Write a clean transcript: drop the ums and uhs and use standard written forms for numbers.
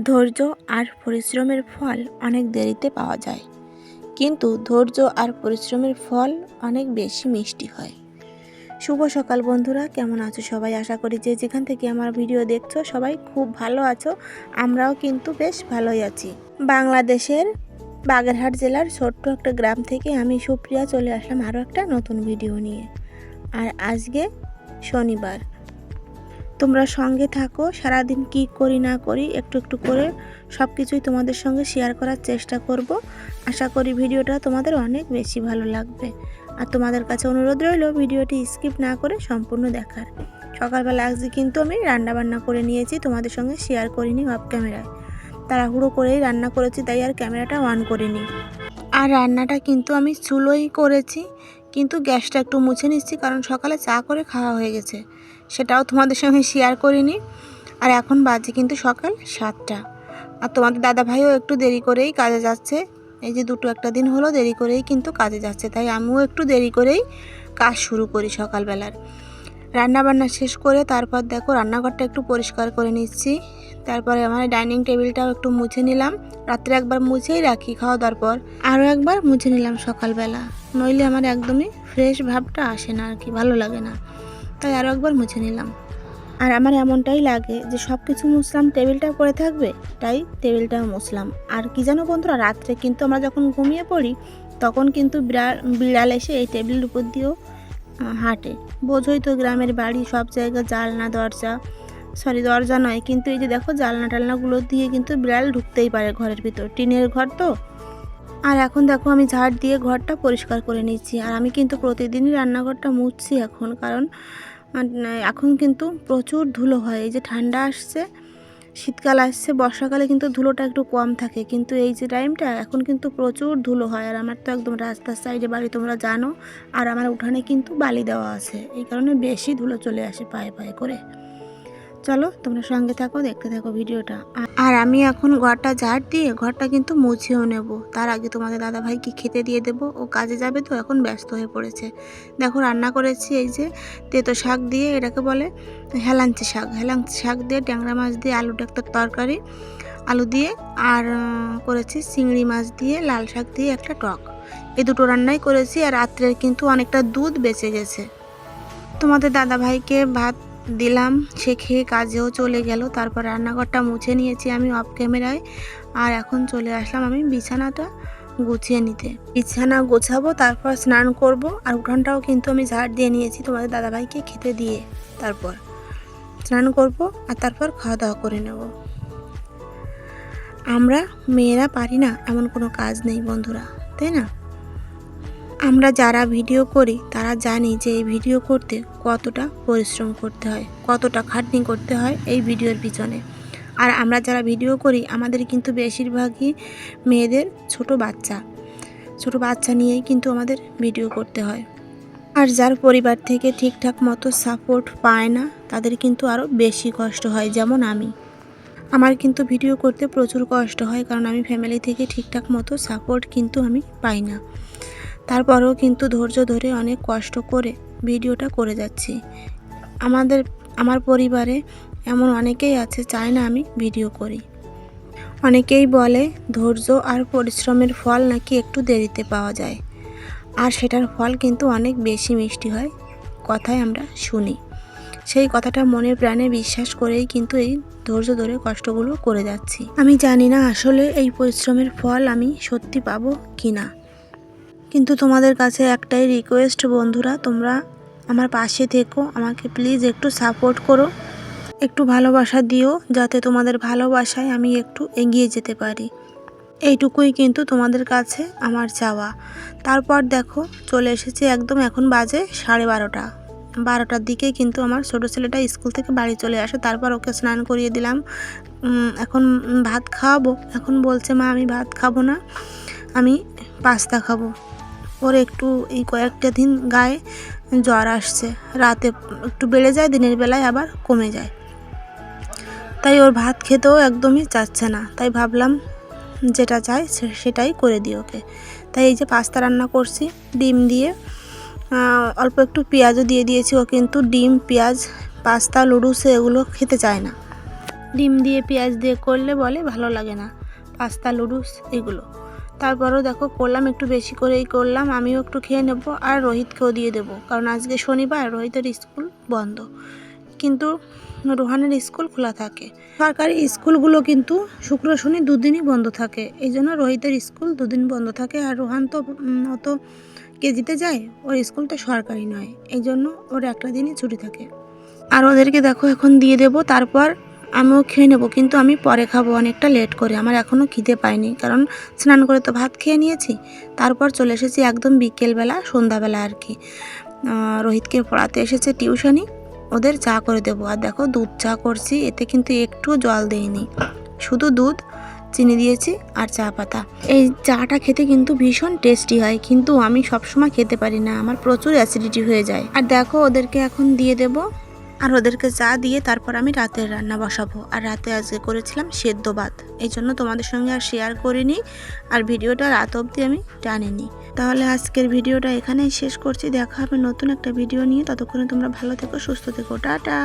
ধৈর্য আর পরিশ্রমের ফল অনেক দেরিতে পাওয়া যায়, কিন্তু ধৈর্য আর পরিশ্রমের ফল অনেক বেশি মিষ্টি হয়। শুভ সকাল বন্ধুরা, কেমন আছো সবাই? আশা করি যে যেখান থেকে আমার ভিডিও দেখছো সবাই খুব ভালো আছো। আমরাও কিন্তু বেশ ভালোই আছি। বাংলাদেশের বাগেরহাট জেলার ছোট্ট একটা গ্রাম থেকে আমি সুপ্রিয়া চলে আসলাম আরও একটা নতুন ভিডিও নিয়ে। আর আজকে শনিবার, তোমরা সঙ্গে থাকো। সারাদিন কি করি না করি একটু একটু করে সব কিছুই তোমাদের সঙ্গে শেয়ার করার চেষ্টা করব। আশা করি ভিডিওটা তোমাদের অনেক বেশি ভালো লাগবে। আর তোমাদের কাছে অনুরোধ রইল ভিডিওটি স্কিপ না করে সম্পূর্ণ দেখার। সকালবেলা আজকে কিন্তু আমি রান্নাবান্না করে নিয়েছি, তোমাদের সঙ্গে শেয়ার করিনি অফ ক্যামেরায়। তাড়াহুড়ো করেই রান্না করেছি, তাই আর ক্যামেরাটা অন করিনি। আর রান্নাটা কিন্তু আমি চুলোই করেছি, কিন্তু গ্যাসটা একটু মুছে নিচ্ছি, কারণ সকালে চা করে খাওয়া হয়ে গেছে, সেটাও তোমাদের সঙ্গে শেয়ার করিনি। আর এখন বাজে কিন্তু সকাল 7টা। আর তোমাদের দাদাভাইও একটু দেরি করেই কাজে যাচ্ছে। এই যে দুটো একটা দিন হলো দেরি করেই কিন্তু কাজে যাচ্ছে, তাই আমিও একটু দেরি করেই কাজ শুরু করি সকালবেলার। রান্নাবান্না শেষ করে তারপর দেখো রান্নাঘরটা একটু পরিষ্কার করে নিচ্ছি। তারপরে আমার ডাইনিং টেবিলটাও একটু মুছে নিলাম। রাত্রে একবার মুছেই রাখি, খাওয়া দাওয়ার পর আরও একবার মুছে নিলাম সকালবেলা, নইলে আমার একদমই ফ্রেশ ভাবটা আসে না আর কি, ভালো লাগে না, তাই আরও একবার মুছে নিলাম। আর আমার এমনটাই লাগে যে সব কিছু মুছলাম, টেবিলটা পড়ে থাকবে, তাই টেবিলটাও মুছলাম। আর কি জানো বন্ধুরা, রাত্রে কিন্তু আমরা যখন ঘুমিয়ে পড়ি তখন কিন্তু বিড়াল এসে এই টেবিলের উপর দিয়েও হাঁটে। বোঝোই তো, গ্রামের বাড়ি, সব জায়গায় জানলা দরজা নয়, কিন্তু এই যে দেখো জানলা টালনাগুলো দিয়ে কিন্তু বিড়াল ঢুকতেই পারে ঘরের ভিতর, টিনের ঘর তো। আর এখন দেখো আমি ঝাড় দিয়ে ঘরটা পরিষ্কার করে নিচ্ছি। আর আমি কিন্তু প্রতিদিনই রান্নাঘরটা মুছছি এখন, কারণ এখন কিন্তু প্রচুর ধুলো হয়। এই যে ঠান্ডা আসছে, শীতকাল আসছে, বর্ষাকালে কিন্তু ধুলোটা একটু কম থাকে, কিন্তু এই যে টাইমটা এখন কিন্তু প্রচুর ধুলো হয়। আর আমার তো একদম রাস্তার সাইডে বাড়ি, তোমরা জানো। আর আমার উঠানে কিন্তু বালি দেওয়া আছে, এই কারণে বেশি ধুলো চলে আসে পায়ে পায়ে করে। চলো তোমরা সঙ্গে থাকো, দেখতে থাকো ভিডিওটা। আর আমি এখন ঘরটা ঝাড় দিয়ে ঘরটা কিন্তু মুছেও নেব। তার আগে তোমাদের দাদাভাইকে খেতে দিয়ে দেবো, ও কাজে যাবে তো এখন ব্যস্ত হয়ে পড়েছে। দেখো রান্না করেছি এই যে তেতো শাক দিয়ে, এটাকে বলে হেলাঞ্চি শাক দিয়ে ট্যাংরা মাছ দিয়ে আলুটা একটা তরকারি, আলু দিয়ে, আর করেছি চিংড়ি মাছ দিয়ে লাল শাক দিয়ে একটা টক। এই দুটো রান্নাই করেছি। আর রাত্রের কিন্তু অনেকটা দুধ বেঁচে গেছে। তোমাদের দাদাভাইকে ভাত দিলাম, সে খেয়ে কাজেও চলে গেল। তারপর রান্নাঘরটা মুছে নিয়েছি আমি অফ ক্যামেরায়। আর এখন চলে আসলাম আমি বিছানাটা গুছিয়ে নিতে। বিছানা গোছাবো, তারপর স্নান করব। আর উঠানটাও কিন্তু আমি ঝাড় দিয়ে নিয়েছি তোমাদের দাদাভাইকে খেতে দিয়ে। তারপর স্নান করব আর তারপর খাওয়া দাওয়া করে নেব। আমরা মেয়েরা পারি না এমন কোনো কাজ নেই বন্ধুরা, তাই না? আমরা যারা ভিডিও করি তারা জানি যে এই ভিডিও করতে কতটা পরিশ্রম করতে হয়, কতটা খাটনি করতে হয় এই ভিডিওর পিছনে। আর আমরা যারা ভিডিও করি আমাদের কিন্তু বেশিরভাগই মেয়েদের ছোট বাচ্চা নিয়েই কিন্তু আমাদের ভিডিও করতে হয়। আর যার পরিবার থেকে ঠিকঠাক মতো সাপোর্ট পায় না তাদের কিন্তু আরও বেশি কষ্ট হয়। যেমন আমার কিন্তু ভিডিও করতে প্রচুর কষ্ট হয়, কারণ আমি ফ্যামিলি থেকে ঠিকঠাক মতো সাপোর্ট কিন্তু আমি পাই না। তারপরেও কিন্তু ধৈর্য ধরে অনেক কষ্ট করে ভিডিওটা করে যাচ্ছি। আমার পরিবারে এমন অনেকেই আছে চায় না আমি ভিডিও করি। অনেকেই বলে ধৈর্য আর পরিশ্রমের ফল নাকি একটু দেরিতে পাওয়া যায়, আর সেটার ফল কিন্তু অনেক বেশি মিষ্টি হয়, কথায় আমরা শুনি। সেই কথাটা মনে প্রাণে বিশ্বাস করেই কিন্তু এই ধৈর্য ধরে কষ্টগুলো করে যাচ্ছি। আমি জানি না আসলে এই পরিশ্রমের ফল আমি সত্যি পাবো কি না, কিন্তু তোমাদের কাছে একটাই রিকোয়েস্ট বন্ধুরা, তোমরা আমার পাশে থেকো, আমাকে প্লিজ একটু সাপোর্ট করো, একটু ভালোবাসা দিও, যাতে তোমাদের ভালোবাসায় আমি একটু এগিয়ে যেতে পারি। এইটুকুই কিন্তু তোমাদের কাছে আমার চাওয়া। তারপর দেখো চলে এসেছি একদম, এখন বাজে 12:30। 12টার দিকে কিন্তু আমার ছোটো ছেলেটা স্কুল থেকে বাড়ি চলে আসে। তারপর ওকে স্নান করিয়ে দিলাম। এখন ভাত খাওয়াবো। এখন বলছে মা আমি ভাত খাবো না, আমি পাস্তা খাবো। ওর একটু এই কয়েকটা দিন গায়ে জ্বর আসছে, রাতে একটু বেড়ে যায়, দিনের বেলায় আবার কমে যায়, তাই ওর ভাত খেতেও একদমই চাচ্ছে না। তাই ভাবলাম যেটা চাই সেটাই করে দিই ওকে। তাই এই যে পাস্তা রান্না করছি ডিম দিয়ে, অল্প একটু পেঁয়াজও দিয়ে দিয়েছি। ও কিন্তু ডিম, পেঁয়াজ, পাস্তা, নুডলস এগুলো খেতে চায় না। ডিম দিয়ে পেঁয়াজ দিয়ে করলে বলে ভালো লাগে না, পাস্তা নুডলস এগুলো। তারপরেও দেখো করলাম, একটু বেশি করেই করলাম, আমিও একটু খেয়ে নেব আর রোহিতকেও দিয়ে দেবো, কারণ আজকে শনিবার, রোহিতের স্কুল বন্ধ, কিন্তু রোহানের স্কুল খোলা থাকে। সরকারি স্কুলগুলো কিন্তু শুক্র শনি দুদিনই বন্ধ থাকে, এই জন্য রোহিতের স্কুল দুদিন বন্ধ থাকে। আর রোহান তো অত কেজিতে যায়, ওর স্কুলটা সরকারি নয়, এই জন্য ওর একটা দিনই ছুটি থাকে। আর ওদেরকে দেখো এখন দিয়ে দেবো, তারপর আমিও খেয়ে নেবো, কিন্তু আমি পরে খাবো, অনেকটা লেট করে, আমার এখনও খিদে পাইনি, কারণ স্নান করে তো ভাত খেয়ে নিয়েছি। তারপর চলে এসেছি একদম বিকেলবেলা, সন্ধ্যাবেলা আর কি। রোহিতকে পড়াতে এসেছে টিউশনি, ওদের চা করে দেবো। আর দেখো দুধ চা করছি, এতে কিন্তু একটু জল দেইনি, শুধু দুধ, চিনি দিয়েছি আর চা পাতা। এই চাটা খেতে কিন্তু ভীষণ টেস্টি হয়, কিন্তু আমি সবসময় খেতে পারি না, আমার প্রচুর অ্যাসিডিটি হয়ে যায়। আর দেখো ওদেরকে এখন দিয়ে দেব, আর ওদেরকে চা দিয়ে তারপর আমি রাতের রান্না বসাবো। আর রাতে আজকে করেছিলাম সেদ্ধ ভাত, এই জন্য তোমাদের সঙ্গে আর শেয়ার করিনি, আর ভিডিওটা রাত অবধি আমি টানিনি। তাহলে আজকের ভিডিওটা এখানেই শেষ করছি, দেখা হবে নতুন একটা ভিডিও নিয়ে, ততক্ষণে তোমরা ভালো থেকো, সুস্থ থেকো, টাটা।